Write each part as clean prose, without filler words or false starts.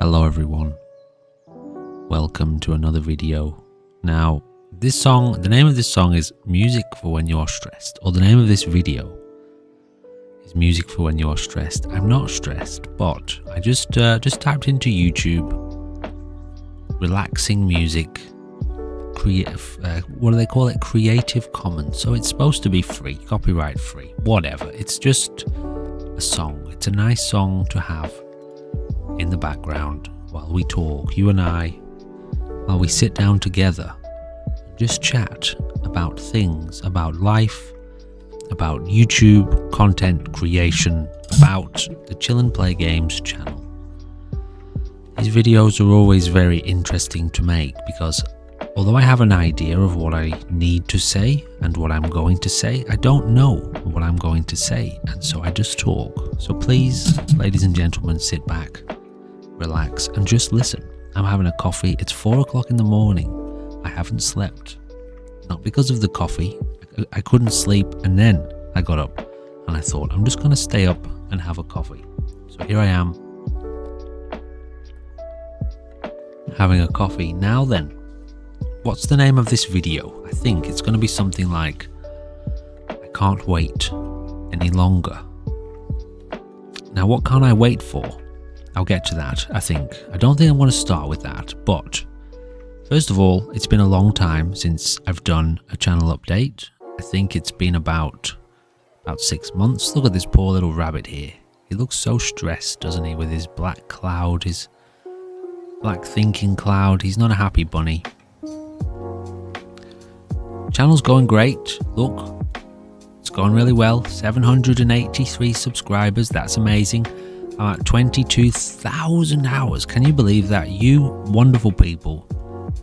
Hello everyone, welcome to another video. Now this song, the name of this song is Music for When You're Stressed, or the name of this video is Music for When You're Stressed. I'm not stressed, but I just typed into YouTube relaxing music, what do they call it? Creative Commons. So it's supposed to be free, copyright free, whatever. It's just a song. It's a nice song to have in the background while we talk, you and I, while we sit down together and just chat about things, about life, about YouTube content creation, about the Chill and Play Games channel. These videos are always very interesting to make because although I have an idea of what I need to say and what I'm going to say, I don't know what I'm going to say, and so I just talk. So please, ladies and gentlemen, sit back, relax, and just listen. I'm having a coffee. It's 4 o'clock in the morning. I haven't slept. Not because of the coffee. I couldn't sleep, and then I got up and I thought, I'm just going to stay up and have a coffee. So here I am, having a coffee. Now then, what's the name of this video? I think it's going to be something like, I can't wait any longer. Now, what can't I wait for? I'll get to that, I think. I don't think I'm going to start with that, but first of all, it's been a long time since I've done a channel update. I think it's been about 6 months. Look at this poor little rabbit here. He looks so stressed, doesn't he, with his black cloud, his black thinking cloud. He's not a happy bunny. Channel's going great. Look, it's going really well. 783 subscribers. That's amazing. I'm at 22,000 hours. Can you believe that? You wonderful people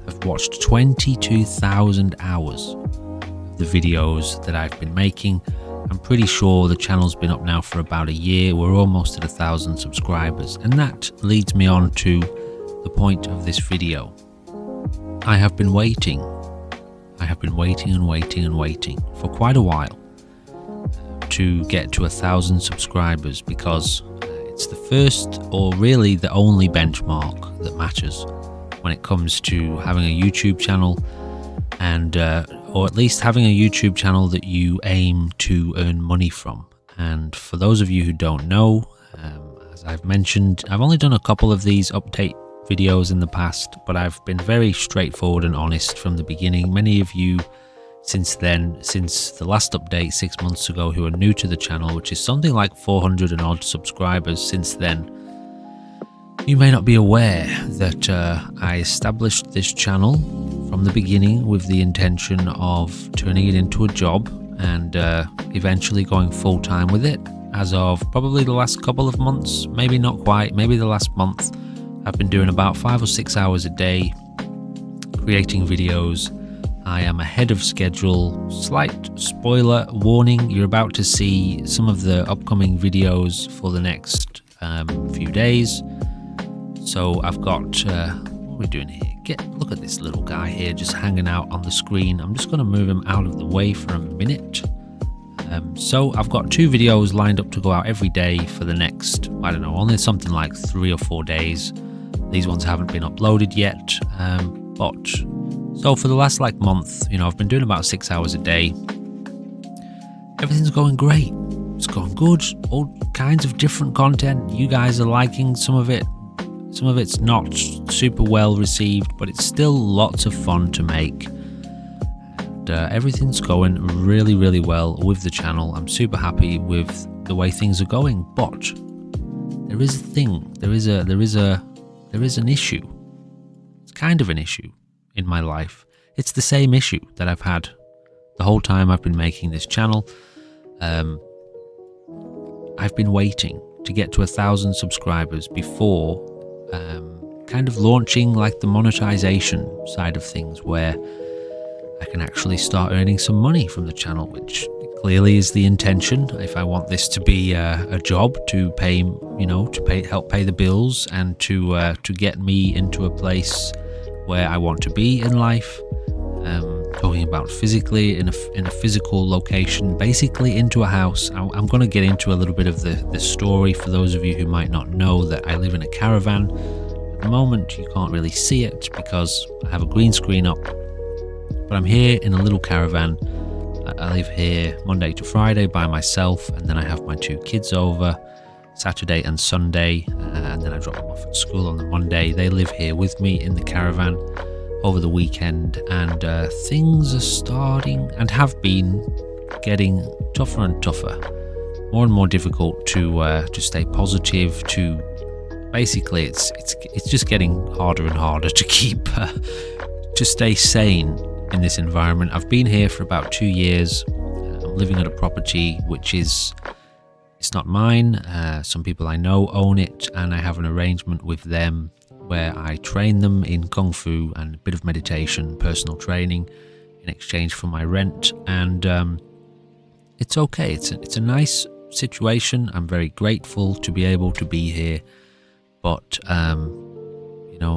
have watched 22,000 hours of the videos that I've been making. I'm pretty sure the channel's been up now for about a year. We're almost at 1,000 subscribers, and that leads me on to the point of this video. I have been waiting and waiting for quite a while to get to 1,000 subscribers because it's the first, or really the only, benchmark that matters when it comes to having a YouTube channel, and or at least having a YouTube channel that you aim to earn money from. And for those of you who don't know, as I've mentioned, I've only done a couple of these update videos in the past, but I've been very straightforward and honest from the beginning. Many of you since the last update 6 months ago, who are new to the channel, which is something like 400 and odd subscribers since then, you may not be aware that I established this channel from the beginning with the intention of turning it into a job and eventually going full-time with it. As of probably the last couple of months, maybe not quite, maybe the last month, I've been doing about 5 or 6 hours a day creating videos. I am ahead of schedule. Slight spoiler warning, you're about to see some of the upcoming videos for the next few days. So I've got, what are we doing here? Look at this little guy here just hanging out on the screen. I'm just going to move him out of the way for a minute. So I've got 2 videos lined up to go out every day for the next, I don't know, only something like 3 or 4 days. These ones haven't been uploaded yet, so for the last month, I've been doing about 6 hours a day. Everything's going great. It's going good. All kinds of different content. You guys are liking some of it. Some of it's not super well received, but it's still lots of fun to make. And everything's going really, really well with the channel. I'm super happy with the way things are going, but there is a thing. There is an issue. It's kind of an issue in my life. It's the same issue that I've had the whole time I've been making this channel. I've been waiting to get to 1,000 subscribers before kind of launching the monetization side of things, where I can actually start earning some money from the channel, which clearly is the intention. If I want this to be a job to pay, help pay the bills and to get me into a place where I want to be in life, talking about physically in a physical location, basically into a house. I'm going to get into a little bit of the story for those of you who might not know that I live in a caravan. At the moment you can't really see it because I have a green screen up, but I'm here in a little caravan. I live here Monday to Friday by myself, and then I have my 2 kids over Saturday and Sunday, and then I drop them off at school on the Monday. They live here with me in the caravan over the weekend, and things are starting and have been getting tougher and tougher, more and more difficult to stay positive. To basically, it's just getting harder and harder to keep to stay sane in this environment. I've been here for about 2 years. I'm living at a property which it's not mine. Some people I know own it, and I have an arrangement with them where I train them in Kung Fu and a bit of meditation, personal training, in exchange for my rent. And it's okay. It's a nice situation. I'm very grateful to be able to be here. But,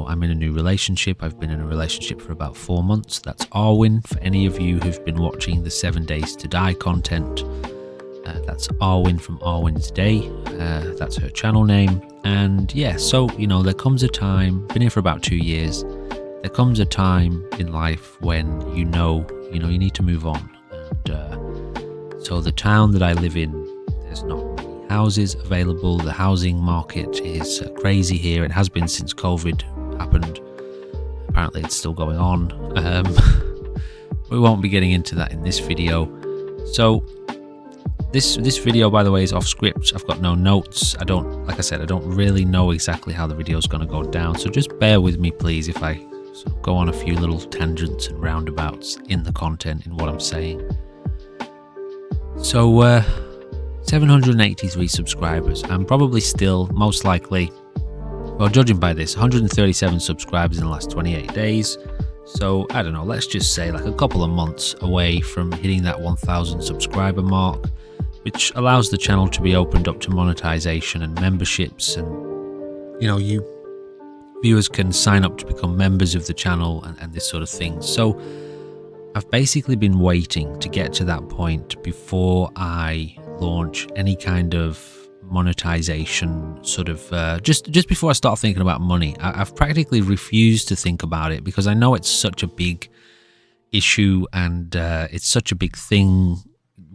I'm in a new relationship. I've been in a relationship for about 4 months. That's Arwen, for any of you who've been watching the 7 Days to Die content. That's Arwen from Arwen's Day. That's her channel name. And yeah, so, there comes a time, been here for about 2 years, there comes a time in life when you need to move on. And so the town that I live in, there's not many houses available. The housing market is crazy here. It has been since COVID happened. Apparently it's still going on. We won't be getting into that in this video. So this video, by the way, is off script. I've got no notes. I don't really know exactly how the video is going to go down. So just bear with me, please, if I sort of go on a few little tangents and roundabouts in the content, in what I'm saying. So 783 subscribers. I'm probably still, most likely, well, judging by this, 137 subscribers in the last 28 days. So, I don't know, let's just say like a couple of months away from hitting that 1,000 subscriber mark, which allows the channel to be opened up to monetization and memberships. And, you viewers can sign up to become members of the channel and this sort of thing. So, I've basically been waiting to get to that point before I launch any kind of monetization sort of just before I start thinking about money. I've practically refused to think about it because I know it's such a big issue, and it's such a big thing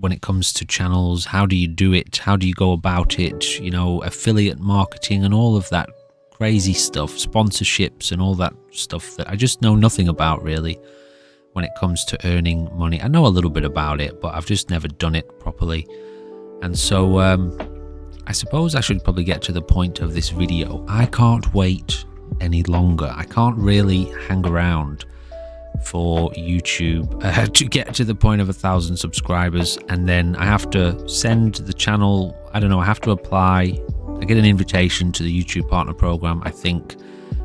when it comes to channels. How do you do it? How do you go about it? Affiliate marketing and all of that crazy stuff, sponsorships and all that stuff that I just know nothing about really when it comes to earning money. I know a little bit about it, but I've just never done it properly. And so I suppose I should probably get to the point of this video. I can't wait any longer. I can't really hang around for YouTube to get to the point of 1,000 subscribers, and then I have to send the channel, I have to apply. I get an invitation to the YouTube Partner Program, I think.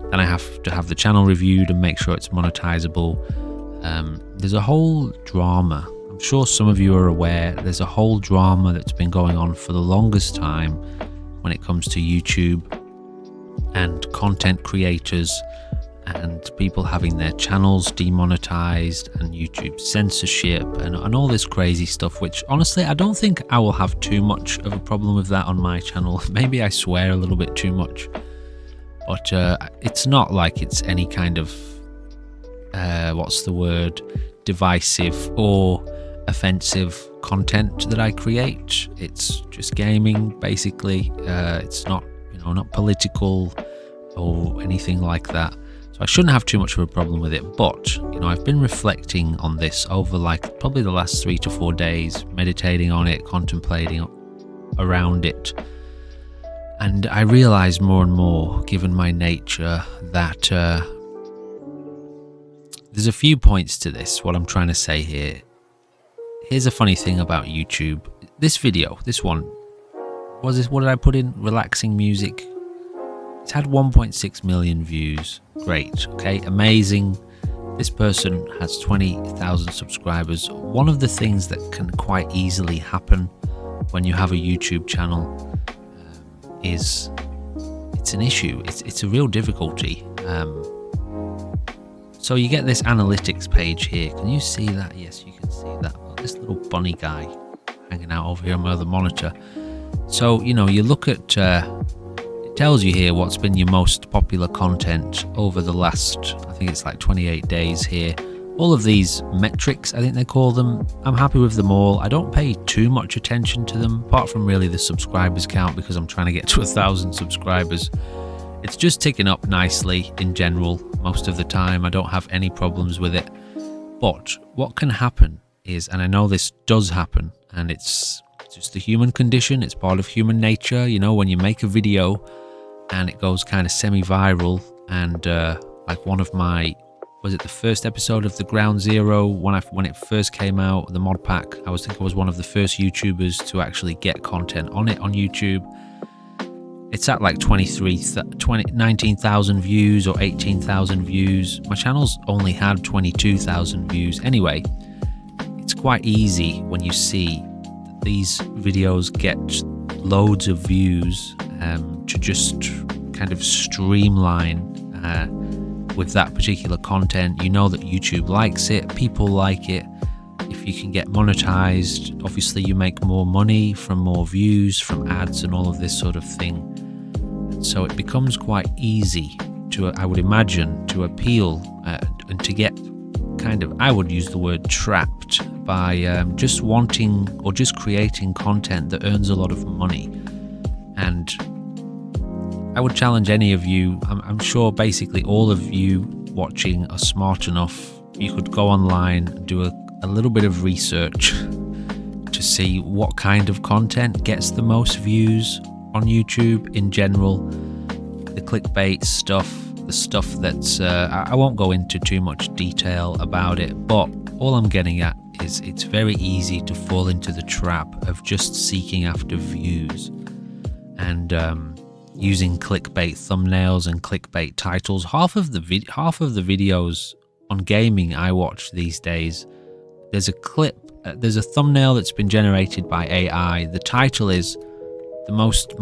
Then I have to have the channel reviewed and make sure it's monetizable. There's a whole drama. I'm sure some of you are aware. There's a whole drama that's been going on for the longest time when it comes to YouTube and content creators and people having their channels demonetized and YouTube censorship and all this crazy stuff, which honestly I don't think I will have too much of a problem with that on my channel. Maybe I swear a little bit too much, but it's not like it's any kind of divisive or offensive content that I create. It's just gaming basically. It's not not political or anything like that, so I shouldn't have too much of a problem with it. But I've been reflecting on this over like probably the last 3 to 4 days, meditating on it, contemplating around it, and I realize more and more, given my nature, that there's a few points to this, what I'm trying to say here. Here's a funny thing about YouTube. This video, this one, what did I put in? Relaxing music. It's had 1.6 million views. Great, okay, amazing. This person has 20,000 subscribers. One of the things that can quite easily happen when you have a YouTube channel is it's an issue. It's a real difficulty. So you get this analytics page here. Can you see that? Yes, you can see that. This little bunny guy hanging out over here on my other monitor. So, you look at tells you here what's been your most popular content over the last, I think it's like 28 days here. All of these metrics, I think they call them, I'm happy with them all. I don't pay too much attention to them, apart from really the subscribers count, because I'm trying to get to 1,000 subscribers. It's just ticking up nicely in general most of the time. I don't have any problems with it. But what can happen is, and I know this does happen, and it's just the human condition, it's part of human nature, you know, when you make a video and it goes kind of semi-viral, and like one of my, was it the first episode of the Ground Zero, when it first came out, the mod pack, I think I was one of the first YouTubers to actually get content on it on YouTube. It's at like 19,000 views or 18,000 views. My channel's only had 22,000 views. Anyway, it's quite easy when you see that these videos get loads of views to just kind of streamline with that particular content. You know that YouTube likes it, people like it. If you can get monetized, obviously you make more money from more views, from ads and all of this sort of thing. So it becomes quite easy to, I would imagine, to appeal and to get kind of, I would use the word trapped by just wanting or just creating content that earns a lot of money. And I would challenge any of you, I'm sure basically all of you watching are smart enough, you could go online and do a little bit of research to see what kind of content gets the most views on YouTube in general. The clickbait stuff, the stuff that's, I won't go into too much detail about it, but all I'm getting at is it's very easy to fall into the trap of just seeking after views and using clickbait thumbnails and clickbait titles. Half of the videos on gaming I watch these days, there's a thumbnail that's been generated by AI. The title is the most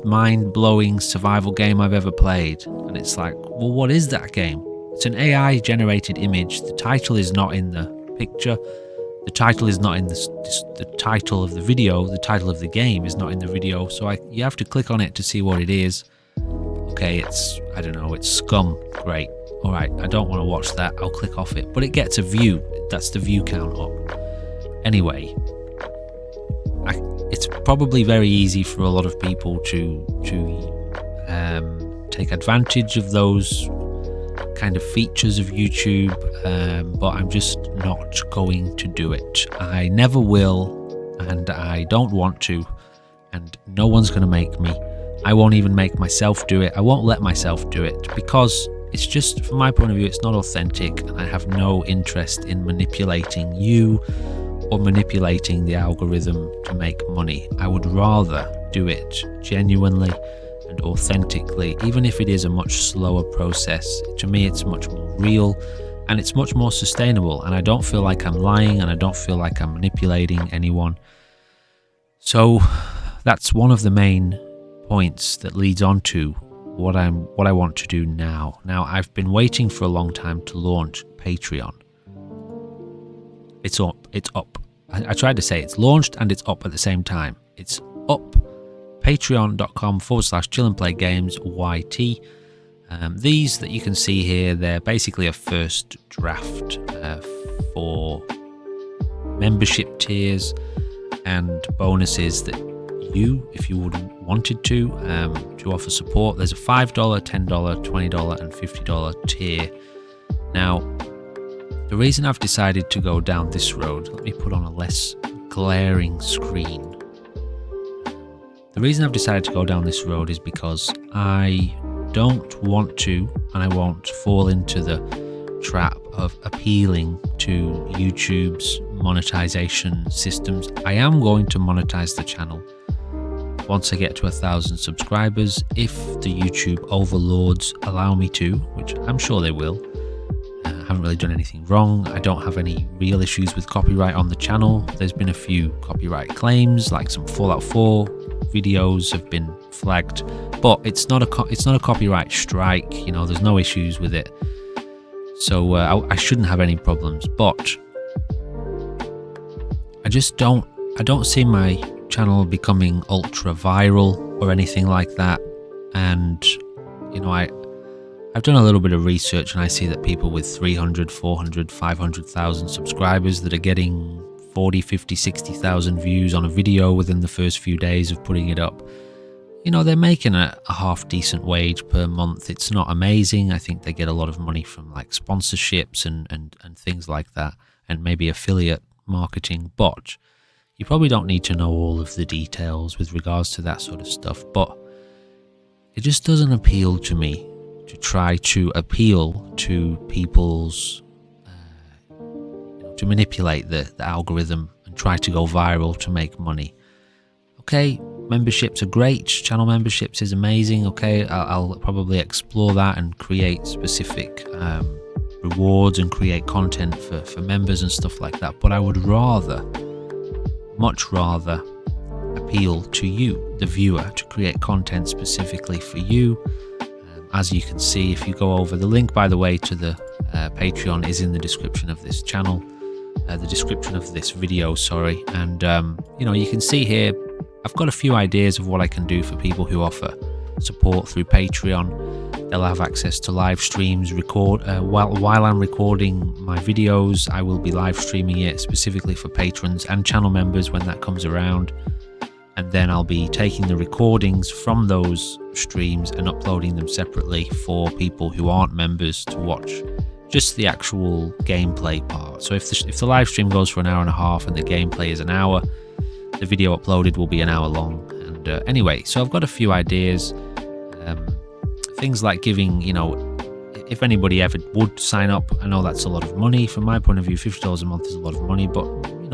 mind-blowing survival game I've ever played, and it's like, well, what is that game? It's an AI generated image. The title is not in the picture. The title is not in the title of the video. The title of the game is not in the video, so you have to click on it to see what it is. Okay, it's, I don't know, it's Scum. Great. All right, I don't want to watch that. I'll click off it, but it gets a view. That's the view count up. Anyway, it's probably very easy for a lot of people to take advantage of those kind of features of YouTube, but I'm just not going to do it. I never will, and I don't want to, and no one's going to make me. I won't even make myself do it. I won't let myself do it, because it's just, from my point of view, it's not authentic, and I have no interest in manipulating you or manipulating the algorithm to make money. I would rather do it genuinely and authentically, even if it is a much slower process. To me, it's much more real and it's much more sustainable, and I don't feel like I'm lying and I don't feel like I'm manipulating anyone. So that's one of the main points that leads on to what I want to do now. Now, I've been waiting for a long time to launch Patreon. It's up. I tried to say it's launched and it's up at the same time. It's up. Patreon.com/chillandplaygames.yt. These that you can see here, they're basically a first draft for membership tiers and bonuses that you, if you would wanted to offer support. There's a $5, $10, $20 and $50 tier. Now, the reason I've decided to go down this road, let me put on a less glaring screen. The reason I've decided to go down this road is because I don't want to, and I won't fall into the trap of appealing to YouTube's monetization systems. I am going to monetize the channel once I get to 1,000 subscribers, if the YouTube overlords allow me to, which I'm sure they will. I haven't really done anything wrong. I don't have any real issues with copyright on the channel. There's been a few copyright claims, like some Fallout 4 videos have been flagged, but it's not a copyright strike. You know, there's no issues with it, so I shouldn't have any problems. But I don't see my channel becoming ultra viral or anything like that. And I've done a little bit of research, and I see that people with 300, 400, 500,000 subscribers that are getting 40, 50, 60,000 views on a video within the first few days of putting it up, they're making a half decent wage per month. It's not amazing. I think they get a lot of money from like sponsorships and things like that, and maybe affiliate marketing. But you probably don't need to know all of the details with regards to that sort of stuff. But it just doesn't appeal to me to try to appeal to people's, to manipulate the algorithm and try to go viral to make money. Okay, memberships are great. Channel memberships is amazing. Okay, I'll probably explore that and create specific rewards and create content for members and stuff like that. But I would much rather appeal to you, the viewer, to create content specifically for you. As you can see, if you go over, the link, by the way, to the Patreon is in the description of this channel, the description of this video, sorry. And, you can see here, I've got a few ideas of what I can do for people who offer support through Patreon. They'll have access to live streams, while I'm recording my videos, I will be live streaming it specifically for patrons and channel members when that comes around. And then I'll be taking the recordings from those streams and uploading them separately for people who aren't members to watch just the actual gameplay part. So if the live stream goes for an hour and a half and the gameplay is an hour, the video uploaded will be an hour long. And anyway, so I've got a few ideas. Things like giving, if anybody ever would sign up, I know that's a lot of money. From my point of view, $50 a month is a lot of money, but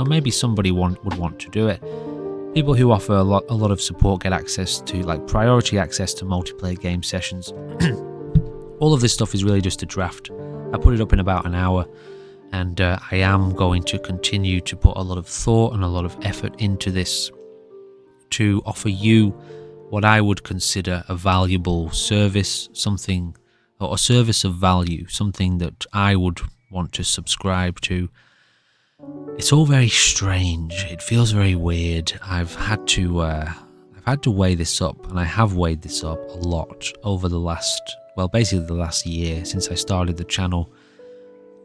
maybe somebody would want to do it. People who offer a lot of support get access to priority access to multiplayer game sessions. All of this stuff is really just a draft. I put it up in about an hour, and I am going to continue to put a lot of thought and a lot of effort into this to offer you what I would consider a valuable service, something, or a service of value, something that I would want to subscribe to. It's all very strange. It feels very weird. I've had to weigh this up, and I have weighed this up a lot over the last year since I started the channel.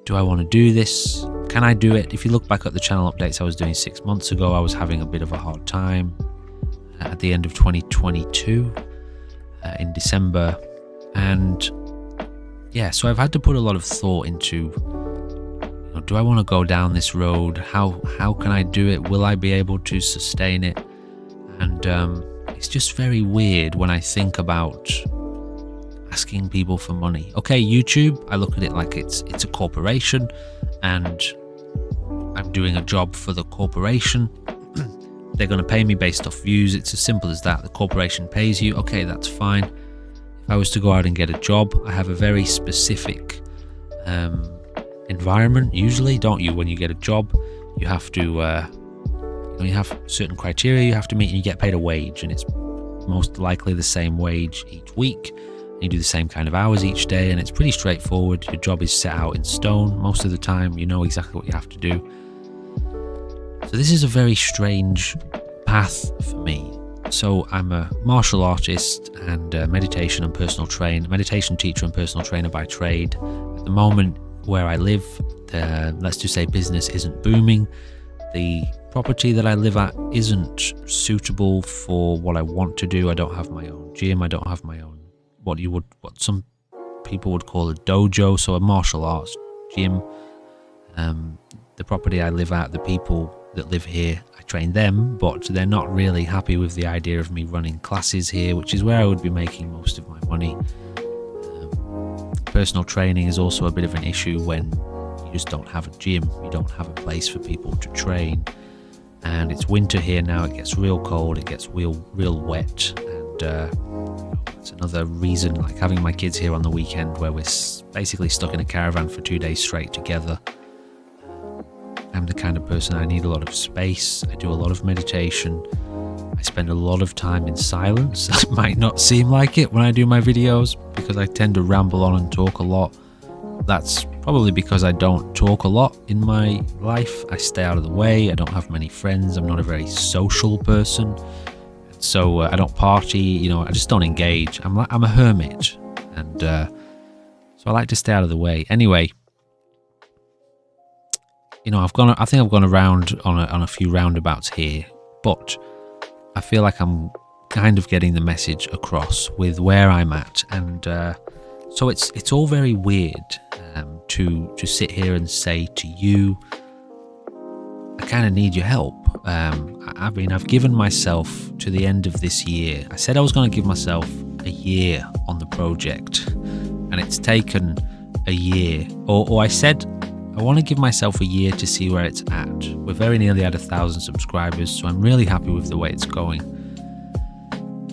Do I want to do this? Can I do it? If you look back at the channel updates I was doing 6 months ago, I was having a bit of a hard time at the end of 2022 in December, and yeah, so I've had to put a lot of thought into, do I want to go down this road? How can I do it? Will I be able to sustain it? And it's just very weird when I think about asking people for money. Okay, YouTube, I look at it like it's a corporation, and I'm doing a job for the corporation. They're going to pay me based off views. It's as simple as that. The corporation pays you. Okay, that's fine. If I was to go out and get a job, I have a very specific environment usually, don't you? When you get a job, you have to you have certain criteria you have to meet, and you get paid a wage, and it's most likely the same wage each week. You do the same kind of hours each day, and it's pretty straightforward. Your job is set out in stone most of the time. You know exactly what you have to do. So this is a very strange path for me. So I'm a martial artist and a meditation teacher and personal trainer by trade. At the moment where I live, let's just say business isn't booming. The property that I live at isn't suitable for what I want to do. I don't have my own gym. I don't have my own what some people would call a dojo, so a martial arts gym. The property I live at, the people that live here, I train them, but they're not really happy with the idea of me running classes here, which is where I would be making most of my money. Personal training is also a bit of an issue when you just don't have a gym, you don't have a place for people to train. And it's winter here now, it gets real cold, it gets real wet, and it's another reason, like having my kids here on the weekend where we're basically stuck in a caravan for 2 days straight together. I'm the kind of person, I need a lot of space. I do a lot of meditation. I spend a lot of time in silence. That might not seem like it when I do my videos because I tend to ramble on and talk a lot. That's probably because I don't talk a lot in my life. I stay out of the way. I don't have many friends. I'm not a very social person. So I don't party, you know, I just don't engage. I'm a hermit, and so I like to stay out of the way. Anyway, you know, I think I've gone around on a few roundabouts here, but I feel like I'm kind of getting the message across with where I'm at, and so it's all very weird to sit here and say to you, I kind of need your help. I've given myself to the end of this year. I said I was going to give myself a year on the project, and it's taken a year. Or I said I want to give myself a year to see where it's at. We're very nearly at 1,000 subscribers, so I'm really happy with the way it's going.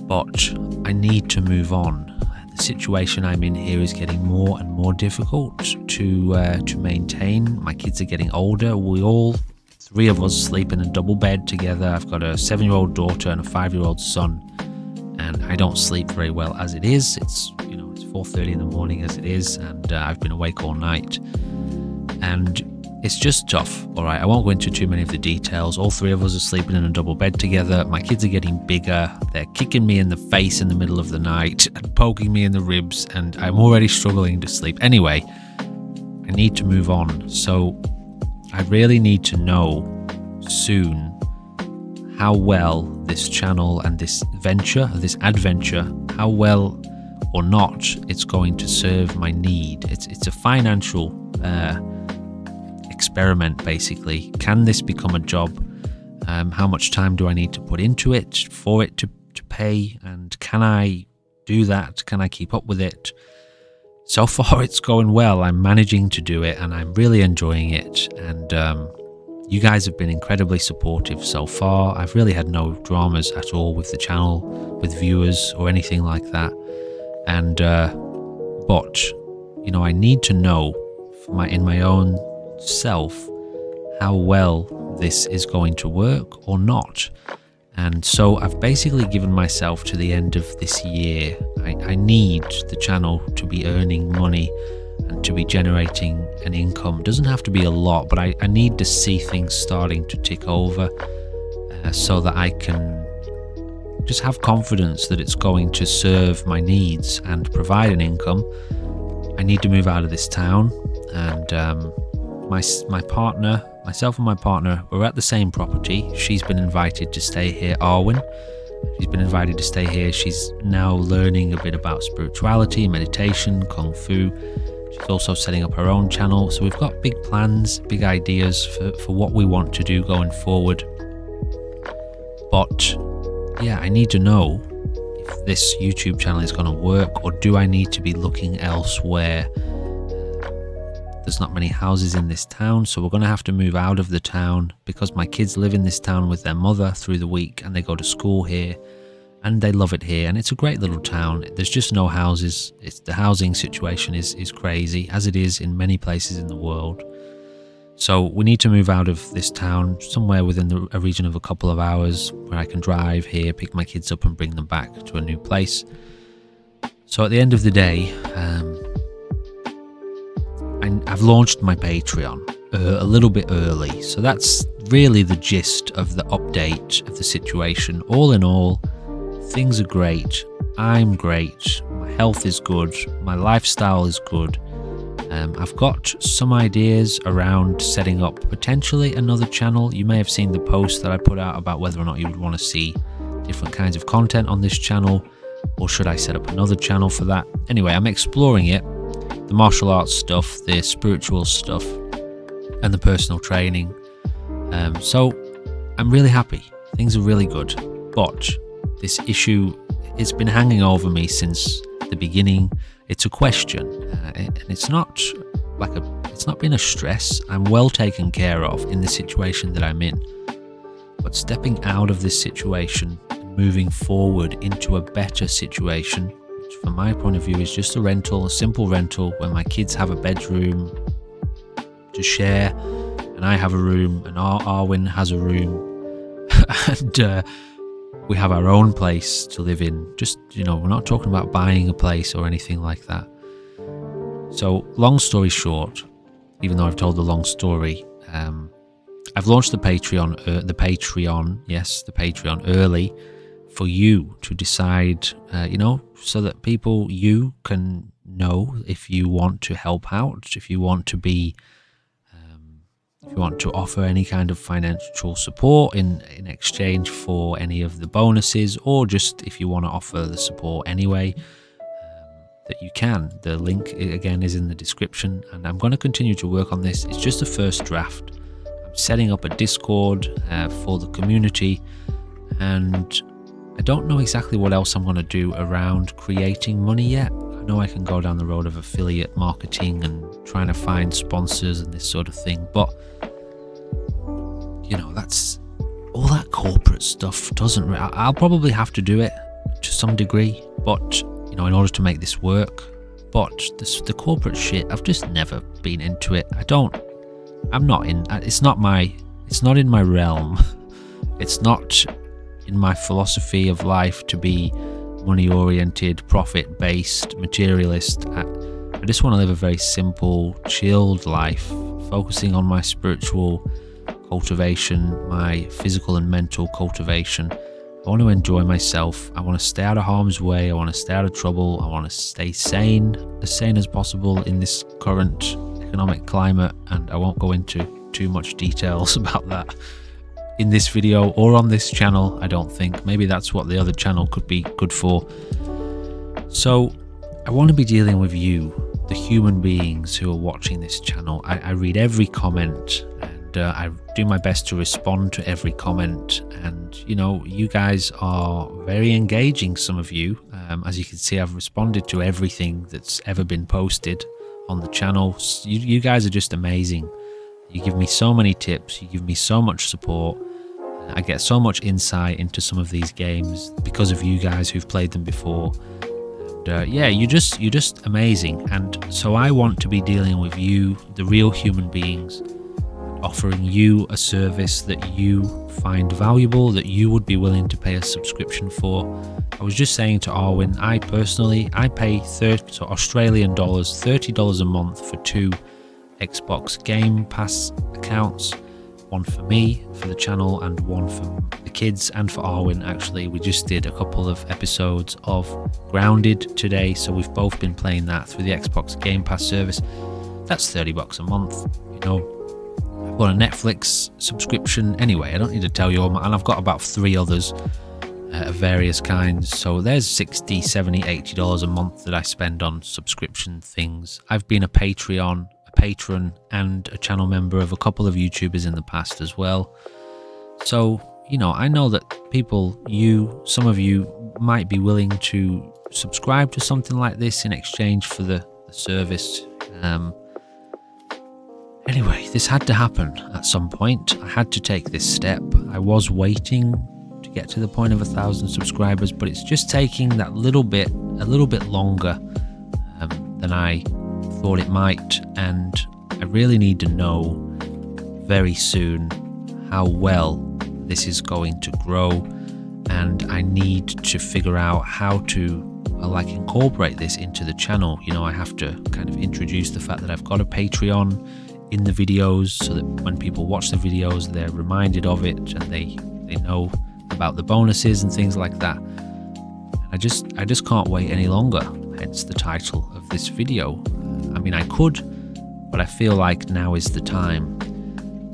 But I need to move on. The situation I'm in here is getting more and more difficult to maintain. My kids are getting older. We all, 3 of us, sleep in a double bed together. I've got a 7-year-old daughter and a 5-year-old son, and I don't sleep very well as it is. It's 4:30 in the morning as it is, and I've been awake all night, and it's just tough. All right, I won't go into too many of the details. All 3 of us are sleeping in a double bed together. My kids are getting bigger. They're kicking me in the face in the middle of the night and poking me in the ribs, and I'm already struggling to sleep. Anyway, I need to move on. So I really need to know soon how well this channel and this adventure, how well or not it's going to serve my need. It's a financial experiment, basically. Can this become a job? How much time do I need to put into it for it to pay? And can I do that? Can I keep up with it? So far it's going well. I'm managing to do it, and I'm really enjoying it, and you guys have been incredibly supportive so far. I've really had no dramas at all with the channel, with viewers or anything like that. And but you know, I need to know in my own self how well this is going to work or not. And so I've basically given myself to the end of this year. I need the channel to be earning money and to be generating an income. It doesn't have to be a lot, but I need to see things starting to tick over so that I can just have confidence that it's going to serve my needs and provide an income. I need to move out of this town, and myself and my partner, we're at the same property. She's been invited to stay here, Arwen. She's been invited to stay here. She's now learning a bit about spirituality, meditation, kung fu. She's also setting up her own channel. So we've got big plans, big ideas for what we want to do going forward. But yeah, I need to know if this YouTube channel is going to work, or do I need to be looking elsewhere? There's not many houses in this town, so we're going to have to move out of the town, because my kids live in this town with their mother through the week, and they go to school here, and they love it here, and it's a great little town. There's just no houses. The housing situation is crazy, as it is in many places in the world. So we need to move out of this town somewhere within a region of a couple of hours, where I can drive here, pick my kids up and bring them back to a new place. So at the end of the day, I've launched my Patreon a little bit early, so that's really the gist of the update of the situation. All in all, things are great. I'm great. My health is good. My lifestyle is good. I've got some ideas around setting up potentially another channel. You may have seen the post that I put out about whether or not you would want to see different kinds of content on this channel, or should I set up another channel for that? Anyway, I'm exploring it. The martial arts stuff, the spiritual stuff, and the personal training. So I'm really happy. Things are really good. But this issue, it's been hanging over me since the beginning. It's a question, and it's not been a stress. I'm well taken care of in the situation that I'm in. But stepping out of this situation and moving forward into a better situation, which from my point of view is just a simple rental where my kids have a bedroom to share, and I have a room, and Arwen has a room, and we have our own place to live in. Just, we're not talking about buying a place or anything like that. So long story short, even though I've told the long story, I've launched the Patreon early for you to decide, so that you can know if you want to help out, if you want to offer any kind of financial support in exchange for any of the bonuses, or just if you want to offer the support anyway, that you can. The link again is in the description, and I'm going to continue to work on this. It's just a first draft. I'm setting up a Discord for the community, and I don't know exactly what else I'm going to do around creating money yet. I know I can go down the road of affiliate marketing and trying to find sponsors and this sort of thing, but that's all that corporate stuff doesn't. I'll probably have to do it to some degree, but in order to make this work. But the corporate shit, I've just never been into it. It's not in my realm. It's not in my philosophy of life to be money oriented, profit based, materialist. I just want to live a very simple, chilled life, focusing on my spiritual cultivation, my physical and mental cultivation. I want to enjoy myself. I want to stay out of harm's way. I want to stay out of trouble. I want to stay as sane as possible in this current economic climate, and I won't go into too much details about that in this video or on this channel, I don't think. Maybe that's what the other channel could be good for. So I want to be dealing with you, the human beings who are watching this channel. I read every comment, and I do my best to respond to every comment, and you guys are very engaging, some of you. As you can see, I've responded to everything that's ever been posted on the channel. You guys are just amazing. You give me so many tips, you give me so much support. I get so much insight into some of these games because of you guys who've played them before. And you're just amazing. And so I want to be dealing with you, the real human beings, offering you a service that you find valuable, that you would be willing to pay a subscription for. I was just saying to Arwin, I pay Australian dollars, $30 a month for 2 Xbox Game Pass accounts. One for me, for the channel, and one for the kids, and for Arwin. Actually, we just did a couple of episodes of Grounded today, so we've both been playing that through the Xbox Game Pass service. That's $30 a month. I've got a Netflix subscription. Anyway, I don't need to tell you all, and I've got about 3 others of various kinds. So there's $60, $70, $80 a month that I spend on subscription things. I've been a patron and a channel member of a couple of YouTubers in the past as well. So, I know that some of you might be willing to subscribe to something like this in exchange for the service. Anyway, this had to happen at some point. I had to take this step. I was waiting to get to the point of 1,000 subscribers, but it's just taking that a little bit longer than I thought it might, and I really need to know very soon how well this is going to grow, and I need to figure out how to incorporate this into the channel. I have to kind of introduce the fact that I've got a Patreon in the videos, so that when people watch the videos, they're reminded of it and they know about the bonuses and things like that. I just can't wait any longer, hence the title of this video. I mean, I could, but I feel like now is the time.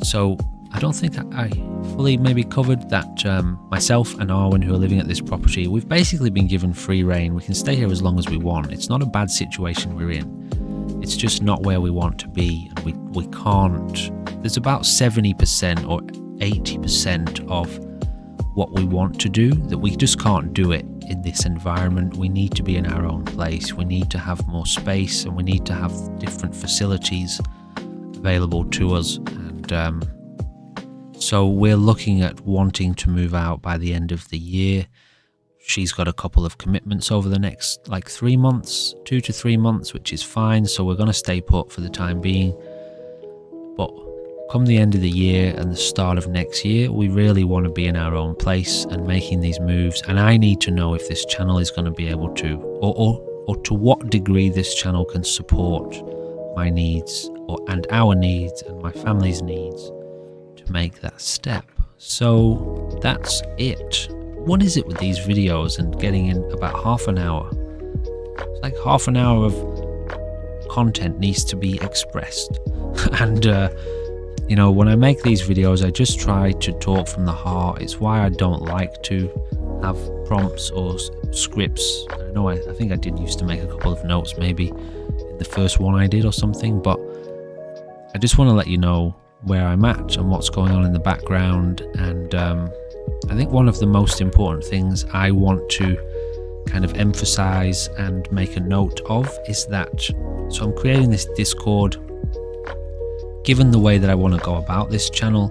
So I don't think I fully maybe covered that. Myself and Arwin, who are living at this property, we've basically been given free reign. We can stay here as long as we want. It's not a bad situation we're in. It's just not where we want to be, and we can't. There's about 70% or 80% of what we want to do that we just can't do it in this environment. We need to be in our own place. We need to have more space, and we need to have different facilities available to us. And so we're looking at wanting to move out by the end of the year. She's got a couple of commitments over the next 3 months, 2 to 3 months, which is fine. So we're going to stay put for the time being. But come the end of the year and the start of next year, we really want to be in our own place and making these moves. And I need to know if this channel is going to be able to, or to what degree this channel can support my needs and our needs and my family's needs to make that step. So that's it. what is it with these videos and getting in about half an hour? It's like half an hour of content needs to be expressed. And you know, when I make these videos, I just try to talk from the heart. It's why I don't like to have prompts or scripts. I know I think I did used to make a couple of notes maybe in the first one I did or something, but I just want to let you know where I'm at and what's going on in the background. And I think one of the most important things I want to kind of emphasize and make a note of is that, so I'm creating this Discord. Given the way that I want to go about this channel,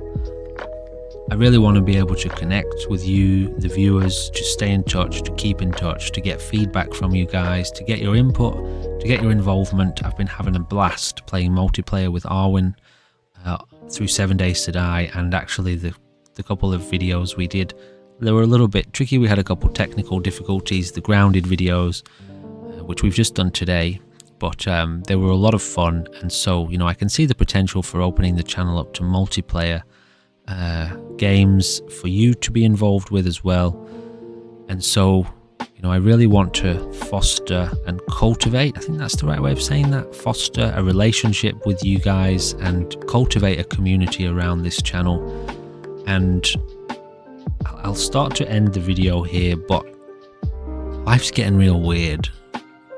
I really want to be able to connect with you, the viewers, to stay in touch, to keep in touch, to get feedback from you guys, to get your input, to get your involvement. I've been having a blast playing multiplayer with Arwen through 7 Days to Die, and actually the couple of videos we did, they were a little bit tricky. We had a couple technical difficulties, the grounded videos, which we've just done today. But they were a lot of fun, and so, you know, I can see the potential for opening the channel up to multiplayer games for you to be involved with as well. And so, you know, I really want to foster and cultivate, I think that's the right way of saying that, foster a relationship with you guys and cultivate a community around this channel. And I'll start to end the video here, but life's getting real weird.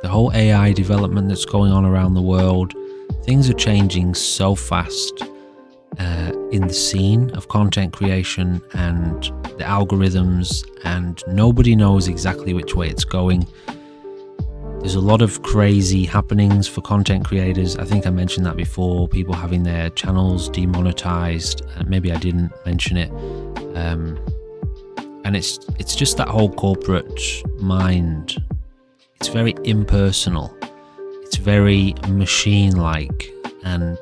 The whole AI development that's going on around the world, things are changing so fast in the scene of content creation and the algorithms, and nobody knows exactly which way it's going. There's a lot of crazy happenings for content creators. I think I mentioned that before, people having their channels demonetized. Maybe I didn't mention it. And it's just that whole corporate mind. It's very impersonal, it's very machine-like, and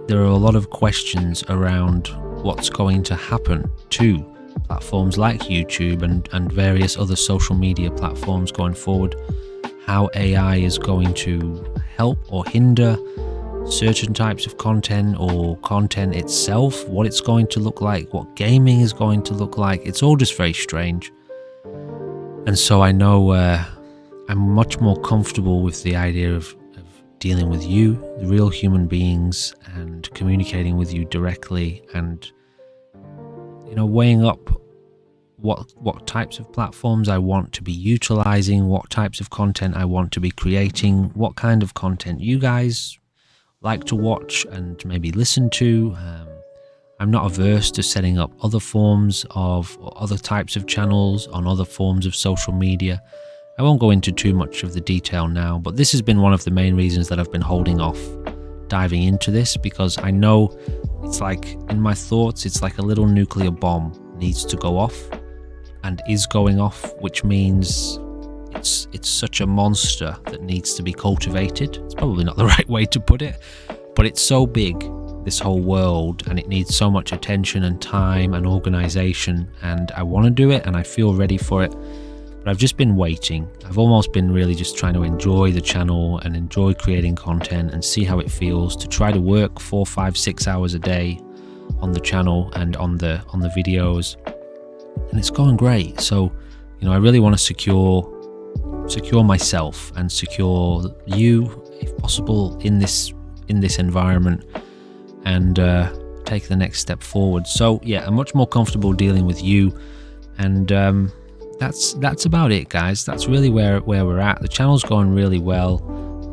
there are a lot of questions around what's going to happen to platforms like YouTube and various other social media platforms going forward, how AI is going to help or hinder certain types of content or content itself, what it's going to look like, what gaming is going to look like. It's all just very strange. And so I know I'm much more comfortable with the idea of dealing with you, the real human beings, and communicating with you directly, and, you know, weighing up what types of platforms I want to be utilizing, what types of content I want to be creating, what kind of content you guys like to watch and maybe listen to. I'm not averse to setting up other forms of other types of channels on other forms of social media. I won't go into too much of the detail now, but this has been one of the main reasons that I've been holding off diving into this, because I know it's like, in my thoughts, it's like a little nuclear bomb needs to go off and is going off, which means it's such a monster that needs to be cultivated. It's probably not the right way to put it, but it's so big, this whole world, and it needs so much attention and time and organization, and I want to do it and I feel ready for it. But I've just been waiting. I've almost been really just trying to enjoy the channel and enjoy creating content and see how it feels to try to work 4, 5, 6 hours a day on the channel and on the videos, and it's going great. So, you know, I really want to secure myself and secure you, if possible, in this environment, and take the next step forward. So yeah, I'm much more comfortable dealing with you, and that's about it, guys. That's really where we're at. The channel's going really well.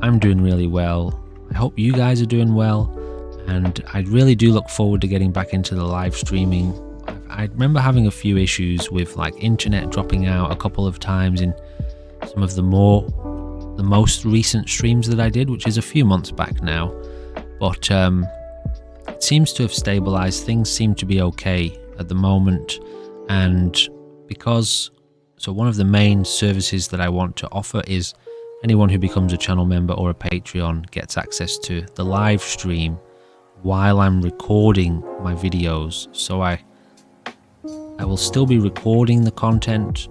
I'm doing really well. I hope you guys are doing well, and I really do look forward to getting back into the live streaming. I remember having a few issues with like internet dropping out a couple of times in some of the most recent streams that I did, which is a few months back now, but it seems to have stabilized. Things seem to be okay at the moment, and so one of the main services that I want to offer is anyone who becomes a channel member or a Patreon gets access to the live stream while I'm recording my videos. So I will still be recording the content,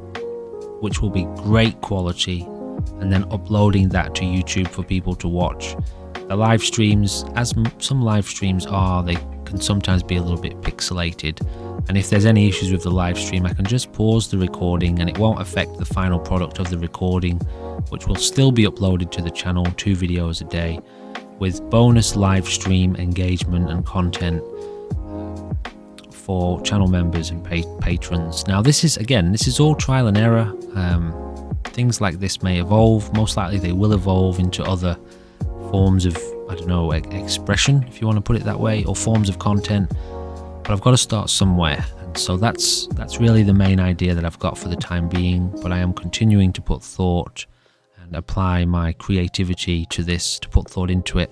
which will be great quality, and then uploading that to YouTube for people to watch. The live streams, as some live streams are, they can sometimes be a little bit pixelated, And if there's any issues with the live stream, I can just pause the recording and it won't affect the final product of the recording, which will still be uploaded to the channel, 2 videos a day, with bonus live stream engagement and content for channel members and patrons. Now this is all trial and error. Things like this may evolve. Most likely they will evolve into other forms of, I don't know, expression, if you want to put it that way, or forms of content. But I've got to start somewhere, and so that's really the main idea that I've got for the time being. But I am continuing to put thought and apply my creativity to this, to put thought into it.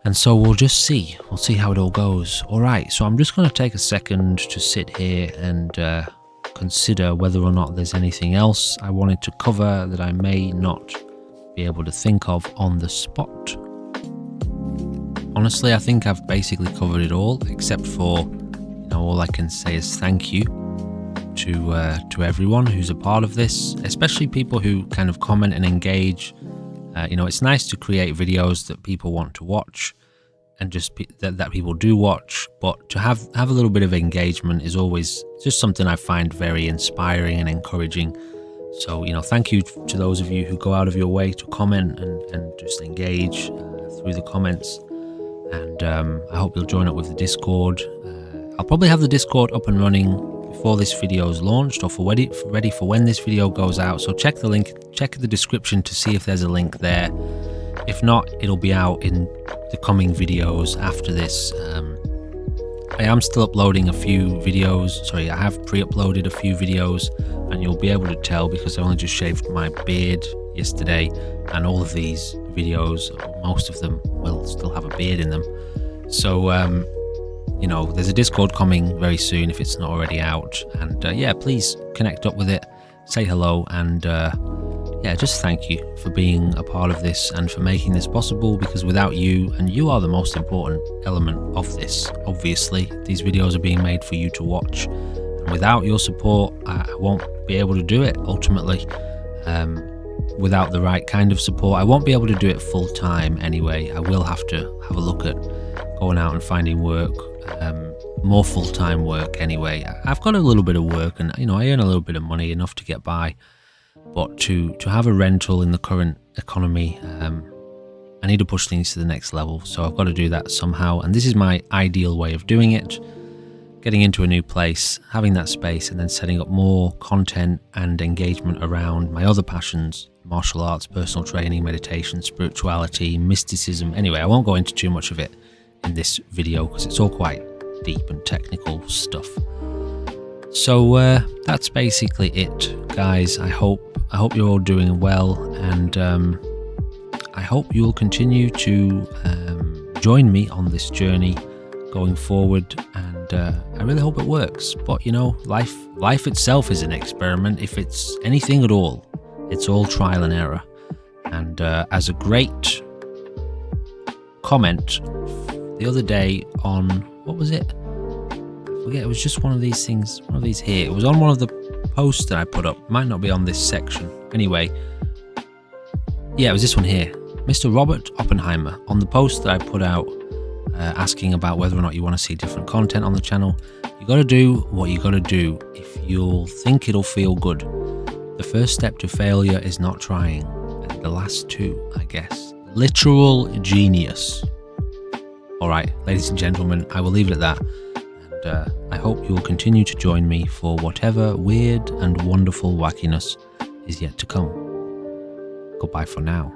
And so we'll see how it all goes. All right, so I'm just going to take a second to sit here and consider whether or not there's anything else I wanted to cover that I may not be able to think of on the spot. Honestly, I think I've basically covered it all, except for, all I can say is thank you to everyone who's a part of this, especially people who kind of comment and engage. It's nice to create videos that people want to watch, and just that people do watch, but to have a little bit of engagement is always just something I find very inspiring and encouraging. So, thank you to those of you who go out of your way to comment and just engage through the comments. And I hope you'll join up with the Discord. I'll probably have the Discord up and running before this video is launched, or ready for when this video goes out. So check the link, check the description to see if there's a link there. If not, it'll be out in the coming videos after this. I am still uploading a few videos. Sorry, I have pre-uploaded a few videos, and you'll be able to tell because I only just shaved my beard yesterday, and all of these videos, or most of them, will still have a beard in them. So there's a Discord coming very soon if it's not already out, and please connect up with it, say hello, and just thank you for being a part of this and for making this possible, because without you, and you are the most important element of this, obviously, these videos are being made for you to watch, and without your support I won't be able to do it ultimately. Without the right kind of support I won't be able to do it full time anyway. I will have to have a look at going out and finding work, more full-time work anyway. I've got a little bit of work, and I earn a little bit of money, enough to get by, but to have a rental in the current economy, I need to push things to the next level, so I've got to do that somehow, and this is my ideal way of doing it: getting into a new place, having that space, and then setting up more content and engagement around my other passions: martial arts, personal training, meditation, spirituality, mysticism. Anyway, I won't go into too much of it in this video because it's all quite deep and technical stuff. So that's basically it, guys. I hope you're all doing well, and I hope you'll continue to join me on this journey going forward, and I really hope it works. But life itself is an experiment. If it's anything at all, it's all trial and error. And as a great comment the other day on, what was it? I forget, it was just one of these things, one of these here. It was on one of the posts that I put up. It might not be on this section. Anyway, yeah, it was this one here. Mr. Robert Oppenheimer, on the post that I put out asking about whether or not you want to see different content on the channel. You got to do what you got to do if you'll think it'll feel good. The first step to failure is not trying, and the last two, I guess. Literal genius. Alright, ladies and gentlemen, I will leave it at that, and I hope you will continue to join me for whatever weird and wonderful wackiness is yet to come. Goodbye for now.